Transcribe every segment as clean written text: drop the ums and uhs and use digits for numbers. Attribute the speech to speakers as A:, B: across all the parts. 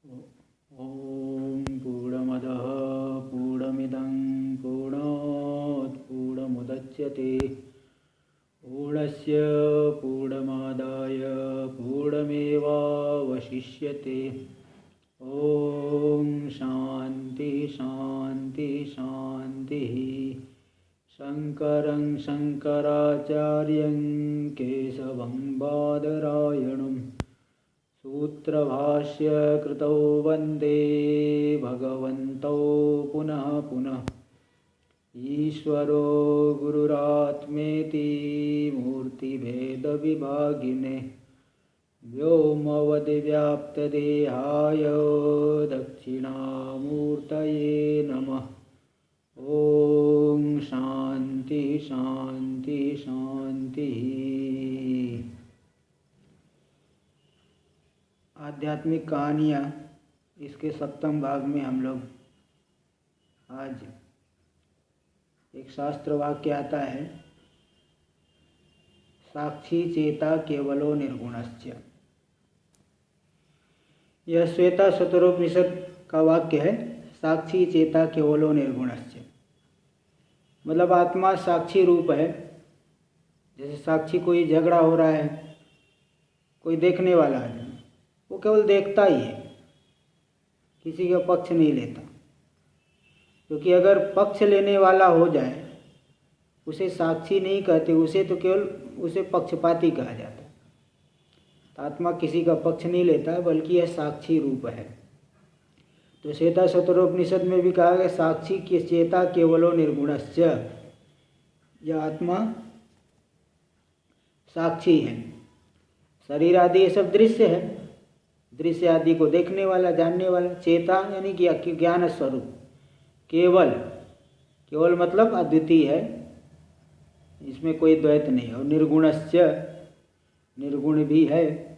A: ॐ पूर्णमदः पूर्णमिदं पूर्णात् पूर्णमुदच्यते पूर्णस्य पूर्णमादाय पूर्णमेवावशिष्यते। ॐ शान्ति शान्ति शान्तिः। शङ्करं शङ्कराचार्यं केशवं बादरायणं सूत्रभाष्य कृतौ वन्दे भगवन्तौ पुनः पुनः। ईश्वरो गुरुरात्मेति मूर्तिभेदविभागिने व्योमवद्व्याप्तदेहाय दक्षिणामूर्तये नमः। ॐ शान्ति शान्ति शान्तिः। आध्यात्मिक कहानियाँ इसके 7वें भाग में हम लोग आज एक शास्त्र वाक्य आता है, साक्षी चेता केवलो निर्गुणस्य। यह श्वेता शतरोपनिषद का वाक्य है, साक्षी चेता केवलो निर्गुणस्य। मतलब आत्मा साक्षी रूप है। जैसे साक्षी कोई झगड़ा हो रहा है, कोई देखने वाला है, वो केवल देखता ही है, किसी का पक्ष नहीं लेता। क्योंकि अगर पक्ष लेने वाला हो जाए उसे साक्षी नहीं कहते, उसे तो केवल उसे पक्षपाती कहा जाता है। तो आत्मा किसी का पक्ष नहीं लेता, बल्कि यह साक्षी रूप है। तो श्वेता शतरोपनिषद में भी कहा गया, साक्षी की चेता केवलो निर्गुणस्य। यह आत्मा साक्षी है। शरीर आदि ये सब दृश्य है, दृश्य आदि को देखने वाला, जानने वाला। चेता यानी कि ज्ञान स्वरूप। केवल, केवल मतलब अद्वितीय है, इसमें कोई द्वैत नहीं। और निर्गुणस्य, निर्गुण भी है।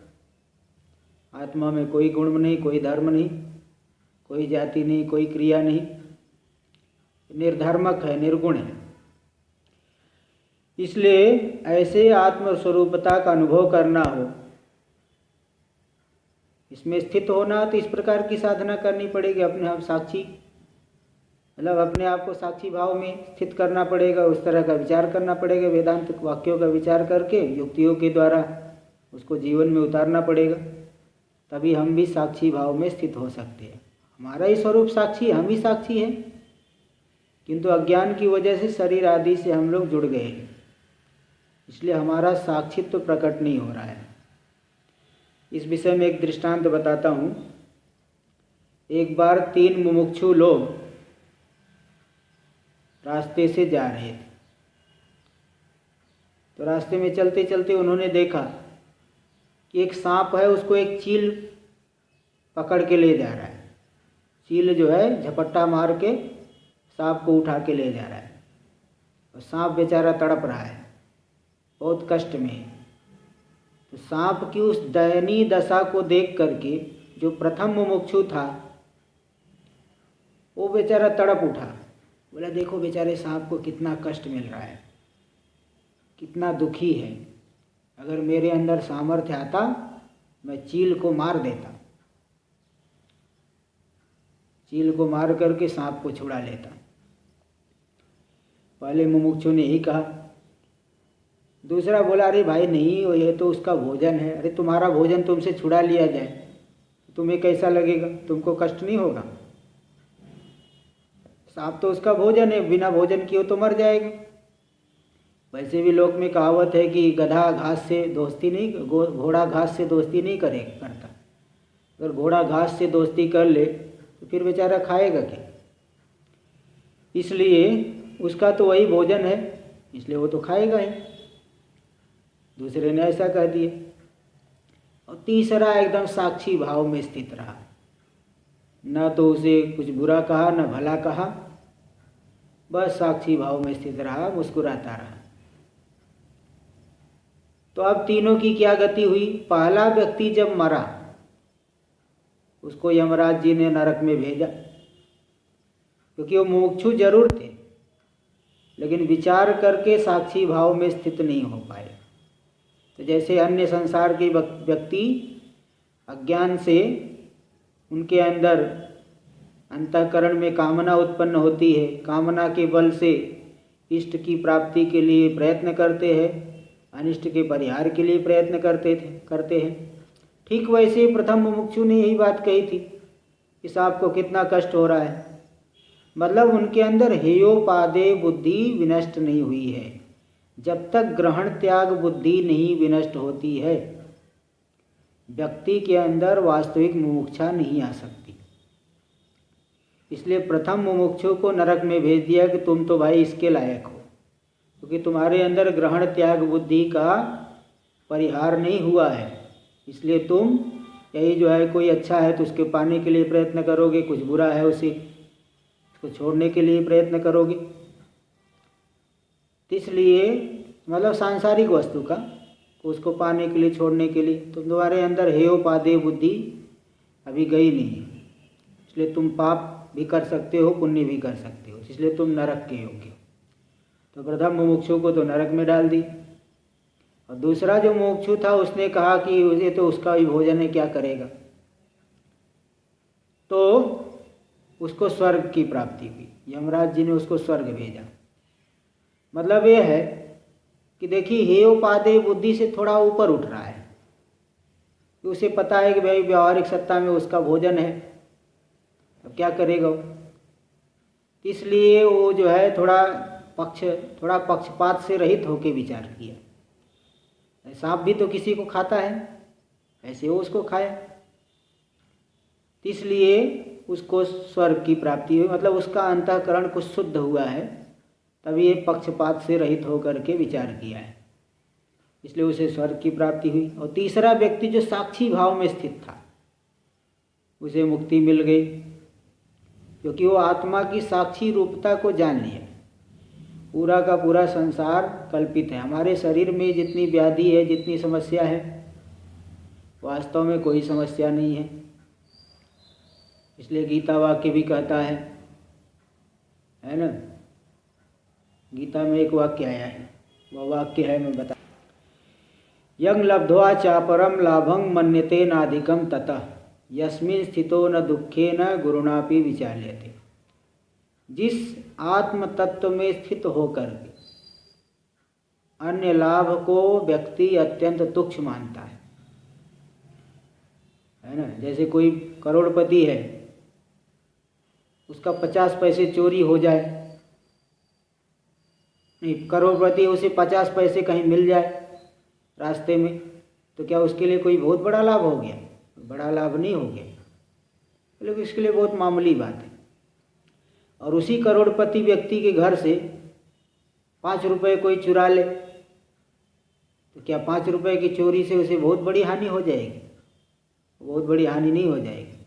A: आत्मा में कोई गुण नहीं, कोई धर्म नहीं, कोई जाति नहीं, कोई क्रिया नहीं, निर्धर्मक है, निर्गुण है। इसलिए ऐसे आत्मस्वरूपता का अनुभव करना हो, इसमें स्थित होना, तो इस प्रकार की साधना करनी पड़ेगी। अपने आप साक्षी, मतलब अपने आप को साक्षी भाव में स्थित करना पड़ेगा। उस तरह का विचार करना पड़ेगा, वेदांत वाक्यों का विचार करके युक्तियों के द्वारा उसको जीवन में उतारना पड़ेगा। तभी हम भी साक्षी भाव में स्थित हो सकते हैं। हमारा ही स्वरूप साक्षी, हम ही साक्षी हैं, किंतु अज्ञान की वजह से शरीर आदि से हम लोग जुड़ गए हैं, इसलिए हमारा साक्षित्व तो प्रकट नहीं हो रहा है। इस विषय में एक दृष्टांत बताता हूँ। एक बार 3 मुमुक्षु लोग रास्ते से जा रहे थे। तो रास्ते में चलते चलते उन्होंने देखा कि एक सांप है, उसको एक चील पकड़ के ले जा रहा है। चील जो है झपट्टा मार के सांप को उठा के ले जा रहा है, और सांप बेचारा तड़प रहा है, बहुत कष्ट में है। तो सांप की उस दयनीय दशा को देख करके जो प्रथम मुमुक्षु था, वो बेचारा तड़प उठा। बोला, देखो बेचारे सांप को कितना कष्ट मिल रहा है, कितना दुखी है। अगर मेरे अंदर सामर्थ्य आता, मैं चील को मार देता, चील को मार करके सांप को छुड़ा लेता। पहले मुमुक्षु ने ही कहा। दूसरा बोला, अरे भाई नहीं, ये तो उसका भोजन है। अरे तुम्हारा भोजन तुमसे छुड़ा लिया जाए, तुम्हें कैसा लगेगा? तुमको कष्ट नहीं होगा? सांप तो उसका भोजन है, बिना भोजन किए तो मर जाएगा। वैसे भी लोक में कहावत है कि गधा घास से दोस्ती नहीं, घोड़ा घास से दोस्ती नहीं करता। अगर घोड़ा घास से दोस्ती कर ले तो फिर बेचारा खाएगा क्या? इसलिए उसका तो वही भोजन है, इसलिए वो तो खाएगा ही। दूसरे ने ऐसा कह दिया। और तीसरा एकदम साक्षी भाव में स्थित रहा, न तो उसे कुछ बुरा कहा न भला कहा, बस साक्षी भाव में स्थित रहा, मुस्कुराता रहा। तो अब तीनों की क्या गति हुई? पहला व्यक्ति जब मरा, उसको यमराज जी ने नरक में भेजा, क्योंकि वो मुमुक्षु जरूर थे, लेकिन विचार करके साक्षी भाव में स्थित नहीं हो पाए। तो जैसे अन्य संसार के व्यक्ति अज्ञान से उनके अंदर अंतःकरण में कामना उत्पन्न होती है, कामना के बल से इष्ट की प्राप्ति के लिए प्रयत्न करते हैं, अनिष्ट के परिहार के लिए प्रयत्न करते हैं। ठीक वैसे प्रथम मुमुक्षु ने यही बात कही थी कि साहब को कितना कष्ट हो रहा है, मतलब उनके अंदर हेयोपादेय बुद्धि विनष्ट नहीं हुई है। जब तक ग्रहण त्याग बुद्धि नहीं विनष्ट होती है, व्यक्ति के अंदर वास्तविक मुमुक्षा नहीं आ सकती। इसलिए प्रथम मुमुक्षु को नरक में भेज दिया कि तुम तो भाई इसके लायक हो, क्योंकि तुम्हारे अंदर ग्रहण त्याग बुद्धि का परिहार नहीं हुआ है। इसलिए तुम यही जो है, कोई अच्छा है तो उसके पाने के लिए प्रयत्न करोगे, कुछ बुरा है उसको छोड़ने के लिए प्रयत्न करोगे। इसलिए मतलब सांसारिक वस्तु का उसको पाने के लिए, छोड़ने के लिए, तो तुम्हारे अंदर हेयोपादेय बुद्धि अभी गई नहीं है। इसलिए तुम पाप भी कर सकते हो, पुण्य भी कर सकते हो, इसलिए तुम नरक के योग्य हो। तो प्रथम मुमुक्षु को तो नरक में डाल दी, और दूसरा जो मुमुक्षु था उसने कहा कि उसे तो उसका भी भोजन है, क्या करेगा, तो उसको स्वर्ग की प्राप्ति हुई। यमराज जी ने उसको स्वर्ग भेजा। मतलब ये है कि देखिए हेयोपादेय बुद्धि से थोड़ा ऊपर उठ रहा है, कि उसे पता है कि भाई व्यावहारिक सत्ता में उसका भोजन है, अब क्या करेगा वो। इसलिए वो जो है थोड़ा पक्षपात से रहित होकर विचार किया। सांप भी तो किसी को खाता है, ऐसे वो उसको खाया, इसलिए उसको स्वर्ग की प्राप्ति हुई। मतलब उसका अंतःकरण कुछ शुद्ध हुआ है, तभी ये पक्षपात से रहित होकर के विचार किया है, इसलिए उसे स्वर्ग की प्राप्ति हुई। और तीसरा व्यक्ति जो साक्षी भाव में स्थित था, उसे मुक्ति मिल गई, क्योंकि वो आत्मा की साक्षी रूपता को जान लिया। पूरा का पूरा संसार कल्पित है। हमारे शरीर में जितनी व्याधि है, जितनी समस्या है, वास्तव में कोई समस्या नहीं है। इसलिए गीता वाक्य भी कहता है ना, गीता में एक वाक्य आया है, वह वाक्य है, मैं बता, यं लब्ध्वा चापरम लाभं मन्यते नाधिकं ततः यस्मिन् स्थितो न दुखेन गुरुणापि विचाल्यते। जिस आत्म तत्व में स्थित होकर के अन्य लाभ को व्यक्ति अत्यंत तुच्छ मानता है ना। जैसे कोई करोड़पति है, उसका 50 पैसे चोरी हो जाए, नहीं, करोड़पति उसे 50 पैसे कहीं मिल जाए रास्ते में, तो क्या उसके लिए कोई बहुत बड़ा लाभ हो गया? बड़ा लाभ नहीं हो गया, लेकिन इसके लिए बहुत मामूली बात है। और उसी करोड़पति व्यक्ति के घर से 5 रुपये कोई चुरा ले, तो क्या 5 रुपये की चोरी से उसे बहुत बड़ी हानि हो जाएगी? बहुत बड़ी हानि नहीं हो जाएगी।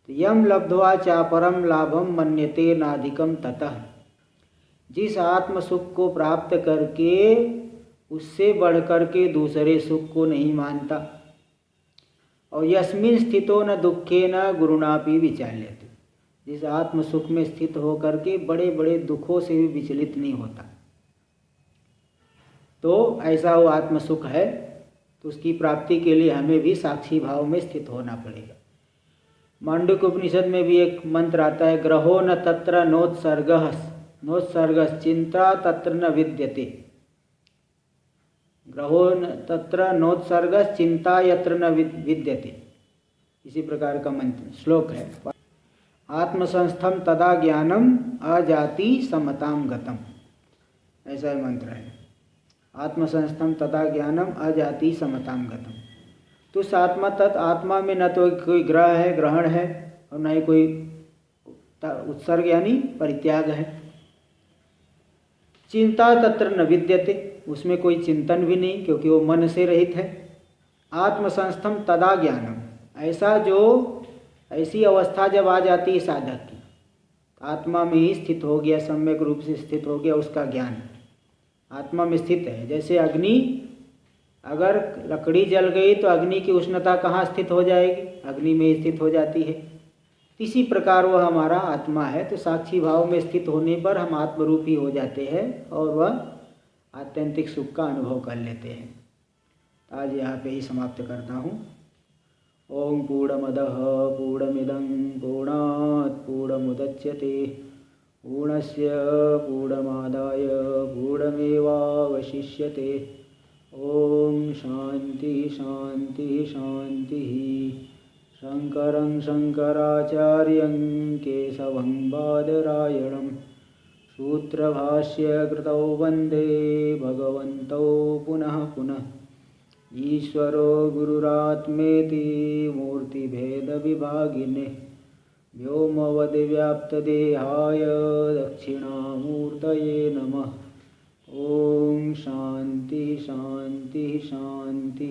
A: तो यम लब्ध्वा चापरम लाभम मन्यते नाधिकम ततः, जिस आत्म सुख को प्राप्त करके उससे बढ़कर के दूसरे सुख को नहीं मानता, और यस्मिन् स्थितो न दुखे न गुरुणापि विचाल्यते, जिस आत्म सुख में स्थित होकर के बड़े बड़े दुखों से भी विचलित नहीं होता, तो ऐसा वो आत्म सुख है। तो उसकी प्राप्ति के लिए हमें भी साक्षी भाव में स्थित होना पड़ेगा। मांडुक्य उपनिषद में भी एक मंत्र आता है, ग्रहो न तत्र नोत्सर्गः चिंता तत्र न विद्यते। ग्रहो न तत्र नोत्सर्गः चिंता यत्र न विद्यते, इसी प्रकार का मंत्र श्लोक है। आत्मसंस्थम तदा ज्ञानम अजाति समताम गतम, ऐसा ही मंत्र है। आत्मसंस्थम तदा ज्ञानम अजाति समताम गतम। तो उस आत्मा में न तो कोई ग्रहण है और न ही कोई उत्सर्ग यानी परित्याग है। चिंता तत्र न विद्यते, उसमें कोई चिंतन भी नहीं, क्योंकि वो मन से रहित है। आत्मसंस्थम तदा ज्ञानम, ऐसी अवस्था जब आ जाती है साधक की, आत्मा में ही स्थित हो गया, सम्यक रूप से स्थित हो गया, उसका ज्ञान आत्मा में स्थित है। जैसे अग्नि, अगर लकड़ी जल गई तो अग्नि की उष्णता कहाँ स्थित हो जाएगी? अग्नि में स्थित हो जाती है। इसी प्रकार वह हमारा आत्मा है। तो साक्षी भाव में स्थित होने पर हम आत्मरूपी हो जाते हैं और वह आत्यंतिक सुख का अनुभव कर लेते हैं। आज यहाँ पे ही समाप्त करता हूँ। ओम पूर्णमदः पूर्णमिदं मुच्यते। पूर्णस्य पूर्णमादाय पूर्णमेवावशिष्यते। ओम शांति शांति शांति। शंकरं शंकराचार्यं केशवं बादरायणं सूत्रभाष्य कृतौ वन्दे भगवन्तौ पुनः पुनः। ईश्वरो गुरुरात्मेति मूर्तिभेदविभागिने व्योमवद्व्याप्तदेहाय दक्षिणामूर्तये नमः। ओम शांति शांति शांति।